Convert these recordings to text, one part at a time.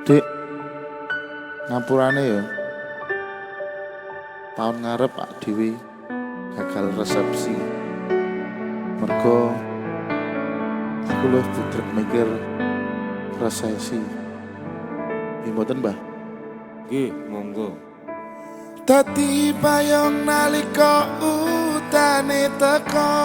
Dik, ngapurane ya. Tahun ngarep Pak Dewi gagal resepsi. Mergo aku luwih budrek mikir resesi. Mboten, Mbah? Nggih, monggo. Dadi payung nalika utane teko.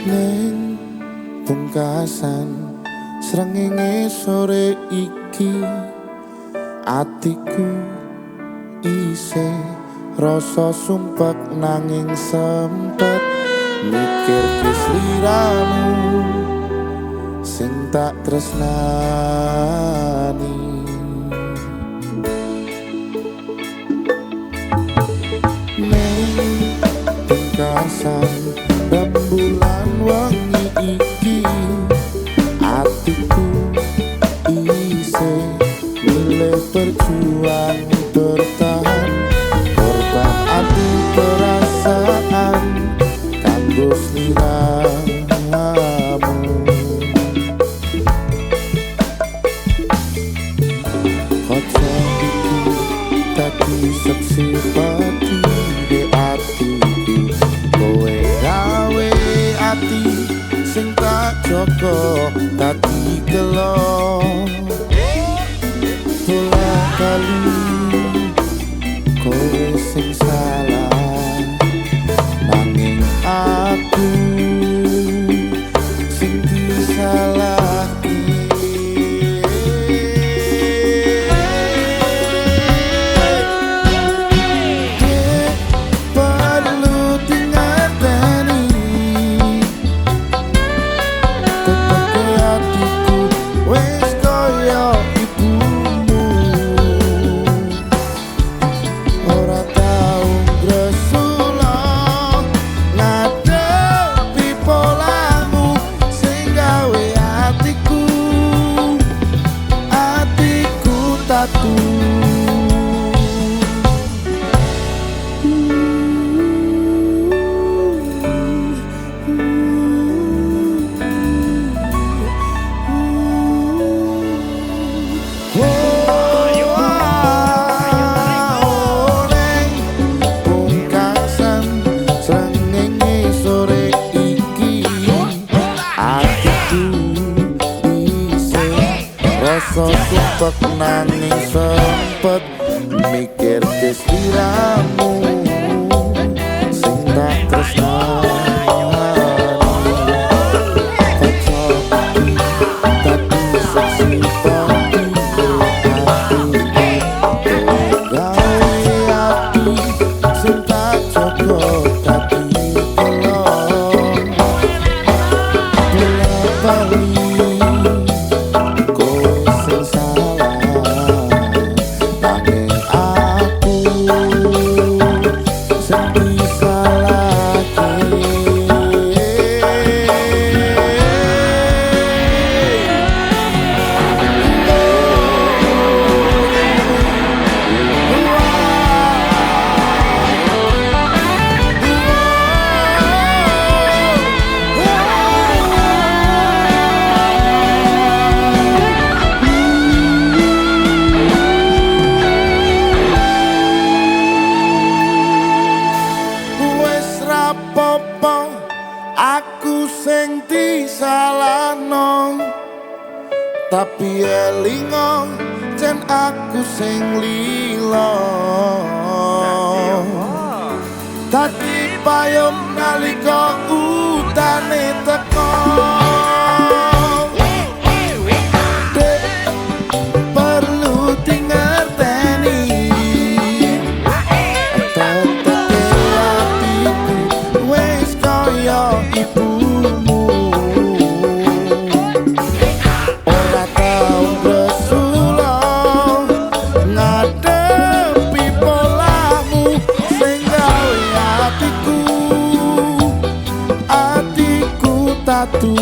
Neng pungkasan srengenge sore iki atiku isih rasa sumpek nanging sempet mikir sliramu sing tak tresnani. Neng pungkasan rembulan wangi iki atiku isih milih berjuang bertahan korban adu perasaan kanggo sliramu. Kaca iki dadi seksi pati di atiku kowe gawe ati sing tak joko dadi gelo bola kali kowe sing salah nanging aku sing disalahke. Rasa sumpek nanging sempet mikir sliramu sing tak tresnani. Aku sing disalahno tapi elingo jen aku sing lilo dadi payung nalika utane teko. Perlu dingerteni tetep atiku wis kaya ibumu. Ora tau Rasulullah ngadepi polamu sing gawe atiku bersatu.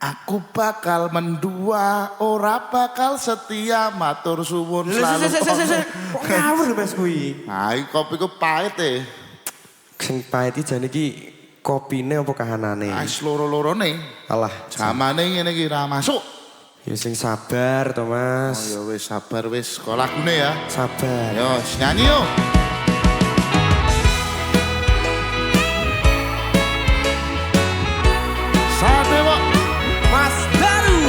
Aku bakal mendua, ora bakal setia, matur suwun selalu. Kok ngawur Mas kuwi? Nah, iki kopiku pahit e. Sing pahit iki jane iki kopine apa kahanane? Wis loro-lorone. Alah, Jamane ngene iki ra masuk. ya sing sabar to, Oh Mas. ya wis sabar wis, kok lagune ya. Sabar. Yo, nyanyi yo. Sadewa Mas Daru.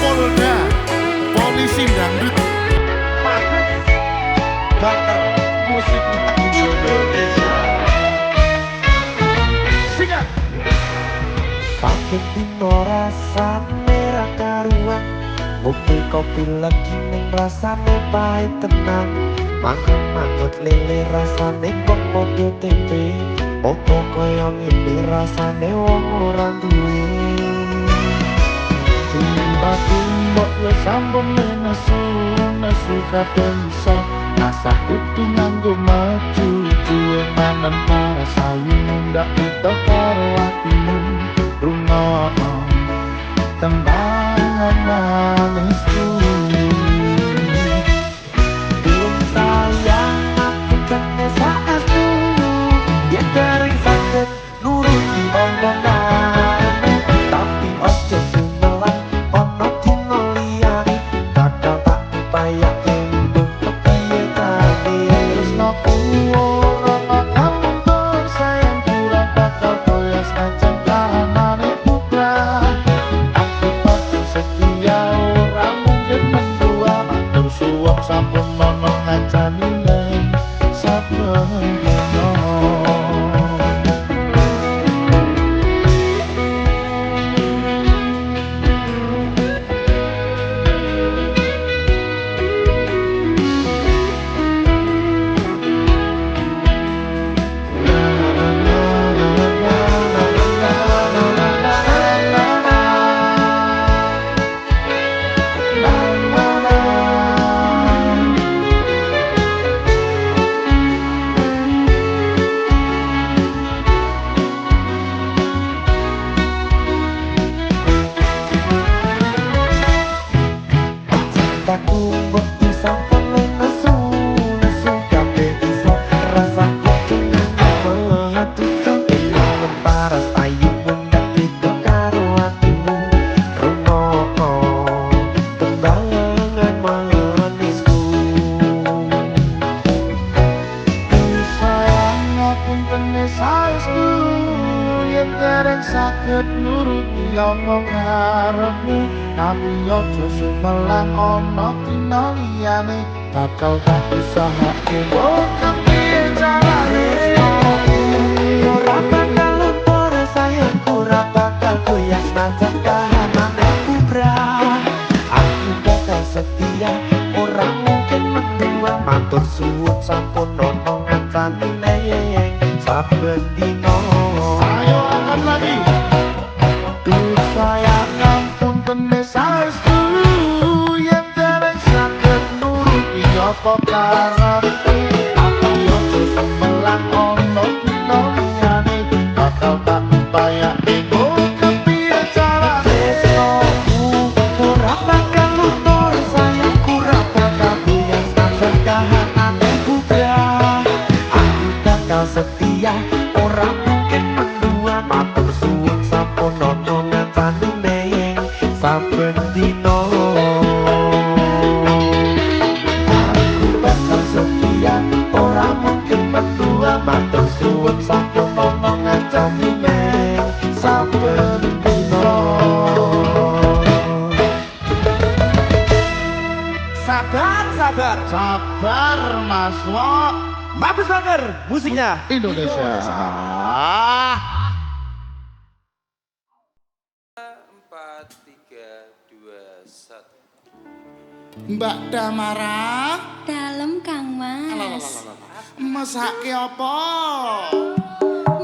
Polda, polisi dangdut. Bakal musik Indonesia. Sikat. Pakai dino rasane ra karuan, ngopi kopi lagi ning rasane pahit tenang. Mangut lele rasane kok mobil tempe, opo koyo ngene rasane wong ora duwe. Timbak ya sambung nesu kabeh iso. Asah kudu nganggo maju, duwe mangan parasayu ndak kita karo atimu. Rungono tembangan manisku. Belum sayang aku kene saat dulu, ya kering sakit nuruti omongan. Tapi ojo sumelan ono dino liyane, kadang tak upayake untuk kepiye tadi. Tresno ora bakal sayang kurang bakal koyas kancen kahanane putra. Aku pasti setia ora mungkin mendua, matur suwun sampun nono ngajani neng saben dino. Cintaku mbok bisa penuh nesu kabeh iso rasaku cuma mengatutkan ilmu paras ayu mundak itu karo hatimu. Rungono tembangan manisku. Sayang ngapunten saestu, yen dereng saged nuruti omong karepmu. Tapi ojo sumelan ono dina liyane, bakal tak usahake boten piye carane. Ora bakal luntur sayangku, ora bakal goyah najan kahanane kubrah. Aku bakal setia, ora mungkin mendua, matur suwun sampun ono ngancane saben dino. Ayo angkat lagi. Duh sayang ngapunten saestu, yen dereng saged nuruti apa karepmu. Tapi ojo sumelan ono bakal setia ora mungkin mendua matur suwun sampun nono ngancani neng saben dino aku bakal setia ora mungkin mendua matur suwun sampun nono ngancani neng saben dino. Sabar Mas Wo. Bagus banget musiknya Indonesia. 4, 3, 2, 1. Mbak Damara, Dalem Kang Mas. mesake apa?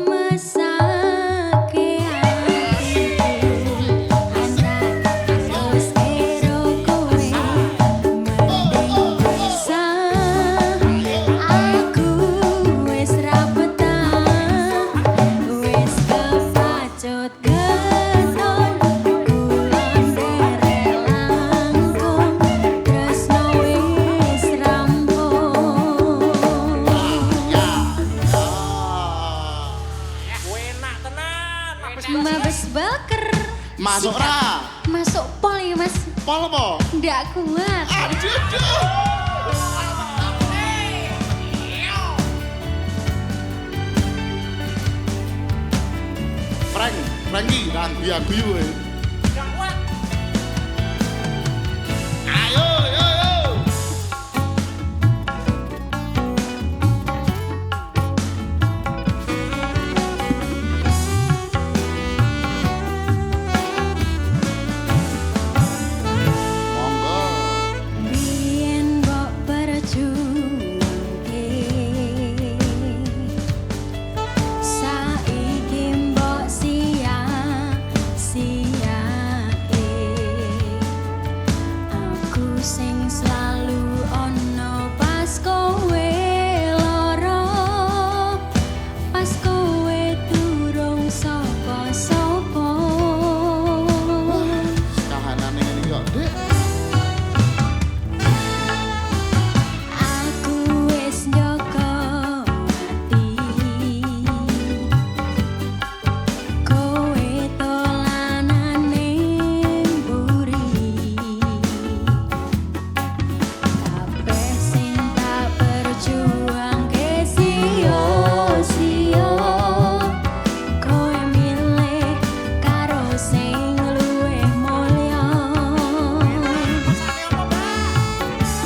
Mesake atiku anak terus karo kowe mending bisa aku wis ra betah wis kepacut keton kulon derek langkung tresno wis rampung. Mabes Baker. Masuk ra? Masuk pol ya Mas. Pol apa? Nggak kuat. Franky, nanti aku yuk. Ayo. Monggo. Biyen mbok perjuangke saiki mbok sia-siake aku sing selalu ono pas kowe lara pas kowe durung sapa-sapa. Kahanane ngene kok, Dik. Aku wis njaga ati kowe dolanane mburi kabeh sing tak perjuangke sia-sia kowe milih karo sing luwih mulya.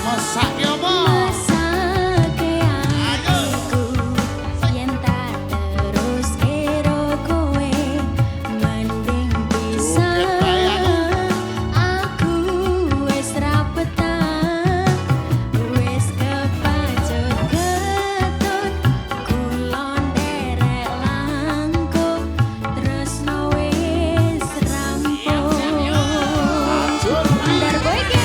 Mesake apa? Mesake atiku yen tak terus karo kowe mending bisa aku wis ra betah wis kepacut keton kulon derek langkung tresno wis rampung. Ndar kowe iki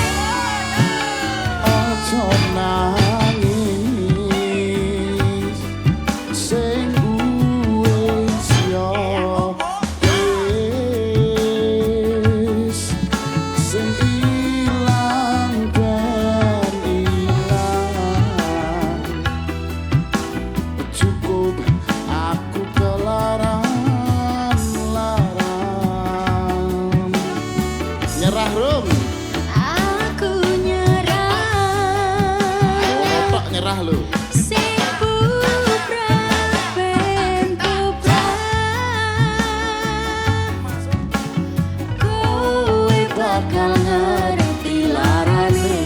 Ojo nangis sing wis yo wis sing ilang ben ilang cukup aku kelaran nyerah rum aku nyerah otak nyerah lo. sing bubrah ben bubrah kowe bakal ngerti larane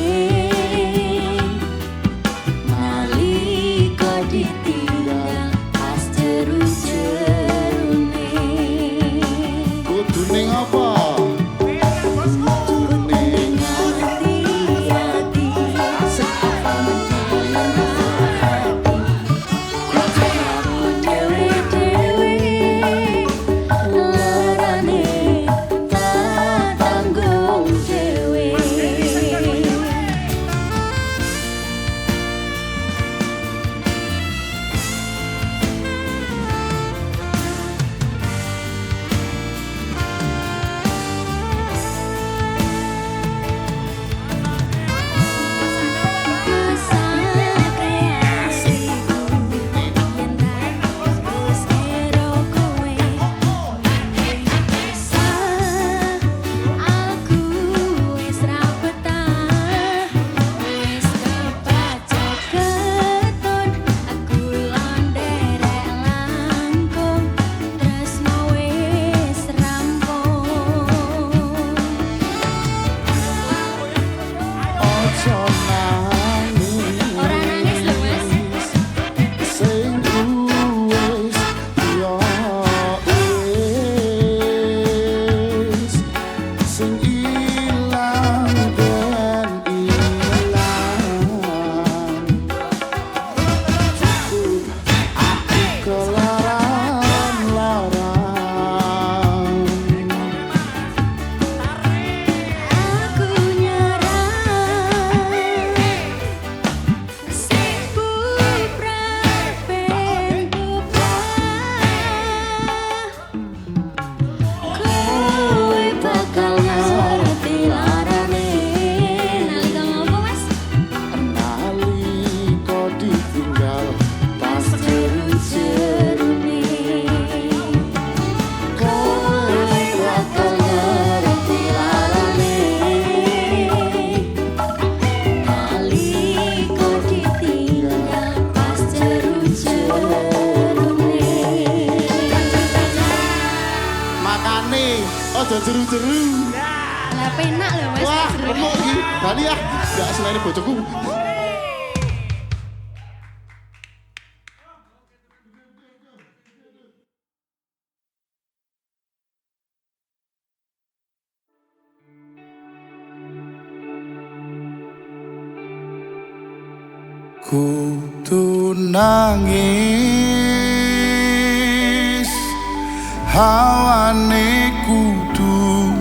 nalika ditinggal pas jeru-jerune Kudune apa? jerone. Makane aja jeru-jeru. Lah penak lho Mas. Wah, jerone. remuk iki. Bali ya. Gak selain bojoku. Kudu nangis, hawane kudu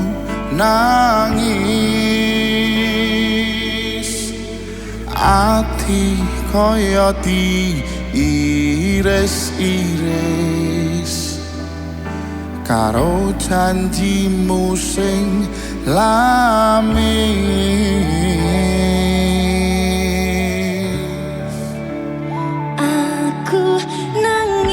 nangis, ati kaya diiris-iris karo janjimu sing lamis. Aku nangis,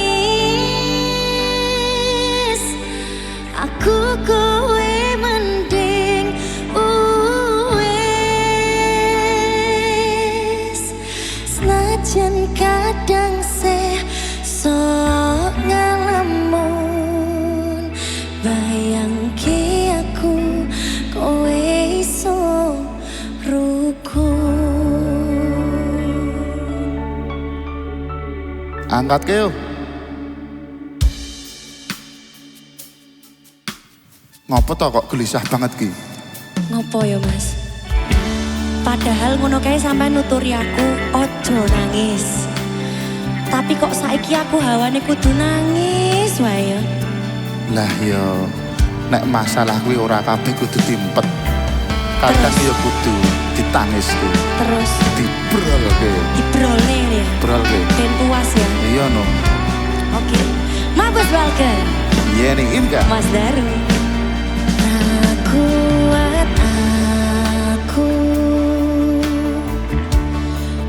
aku kowe mending uwes, senajan kadang sok ngalamun, bayangke aku kowe iso rukun. Angkat ke yuk. Ngopo to kok gelisah banget ki? Ngopo ya Mas? Padahal ngono kae sampai nuturi aku ojo nangis. Tapi kok saiki aku hawane kudu nangis wae ya. Lah yo, nek masalah kuwi ora kabeh kudu dimpet. Kadang yo kudu ditangis ki. Terus Dibrol ke. dibrole ya. Brol ke. Ben puas ya. Iya no. Oke. Mabes Walker. Iya nih enggak. Mas Daru. Kuat aku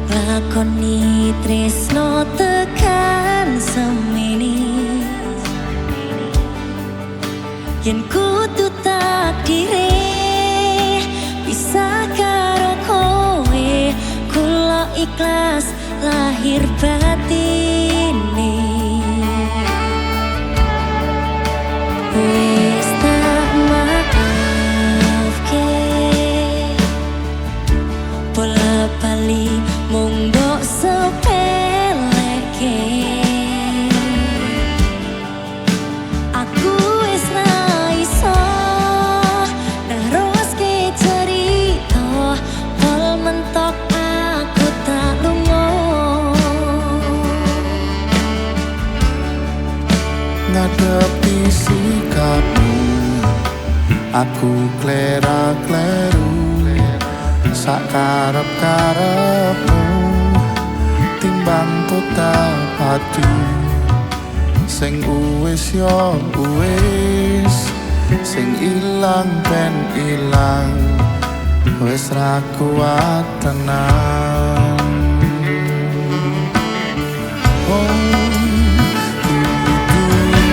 lakoni tresno tekan semini, yen kudu takdire bisa karo kowe, kula ikhlas lahir batine. Wis tak maafke, bola bali mung mbok sepeleke. Aku wis ra iso neruske cerita, pol mentok aku tak lunga. Ngadepi sikapmu, aku klera-kleru, sak karep-karepmu, timbang kota padu. Sing uwis yo uwis, sing ilang ben ilang, wis ra kuat tenan.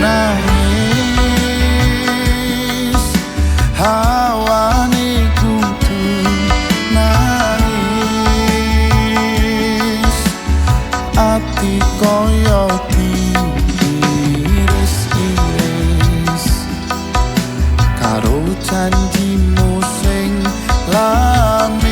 Nangis, hawane kudu nangis, ati koyo diiris-iris karo janjimu sing lamis.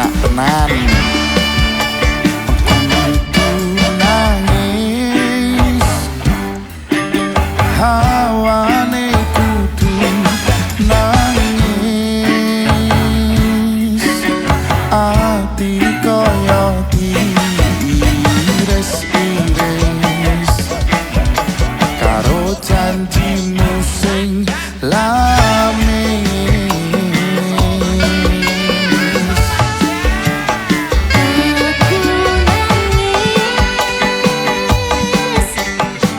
enak tenan. Kudu nangis, hawane kudu nangis, ati koyo diiris-iris karo janjimu sing lamis.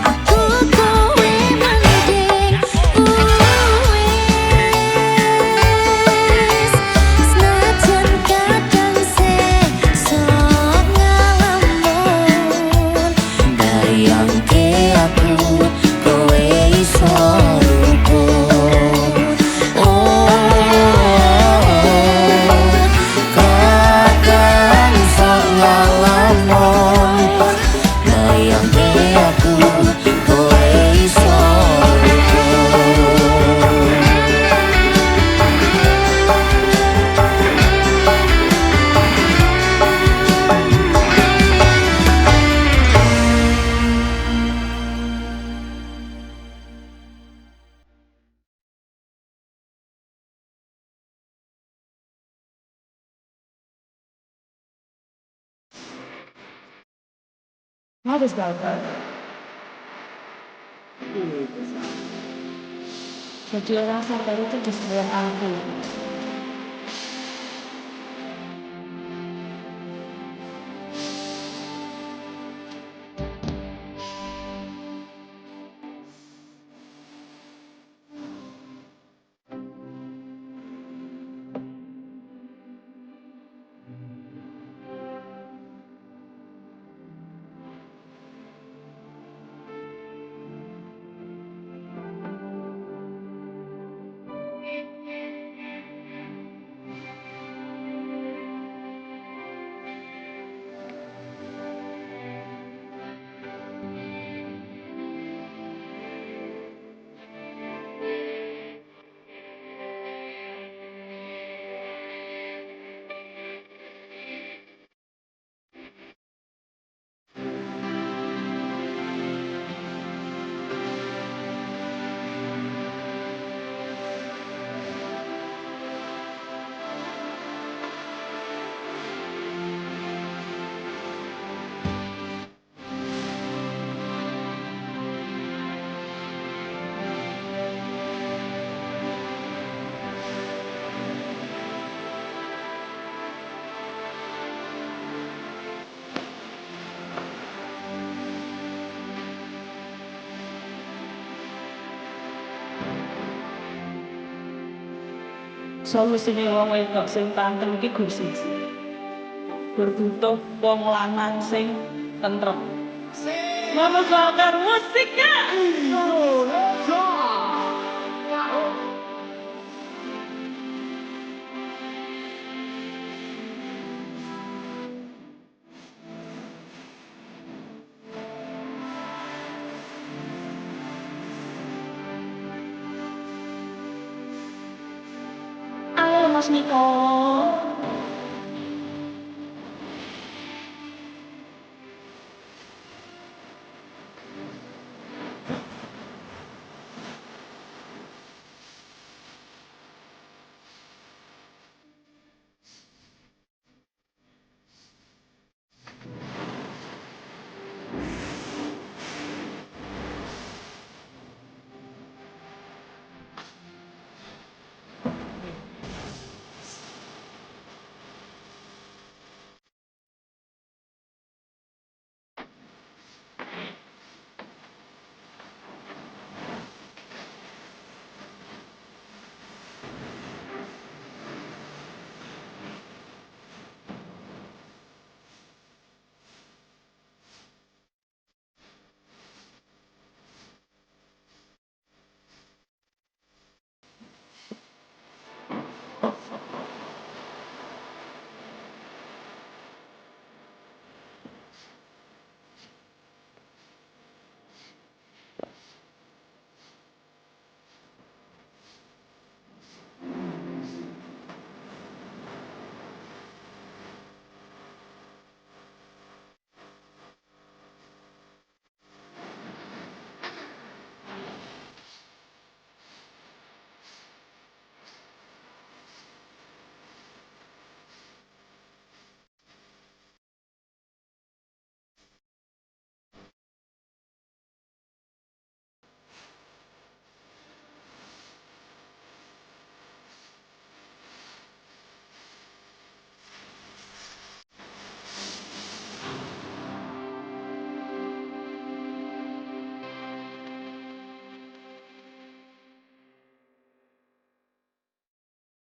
Aku kowe mending wis senajan kadang sok ngalamun bayangke aku kowe iso rukun. Kadang sok ngalamun Bayangke aku kowe iso rukun. Jadi orang sadar itu di sebelah aku. Solusine wong wedok sing tantrum iki Gusti. Berbutuh wong lanang sing tentrem. Mama bakar musik ya. Ayo Mas Niko.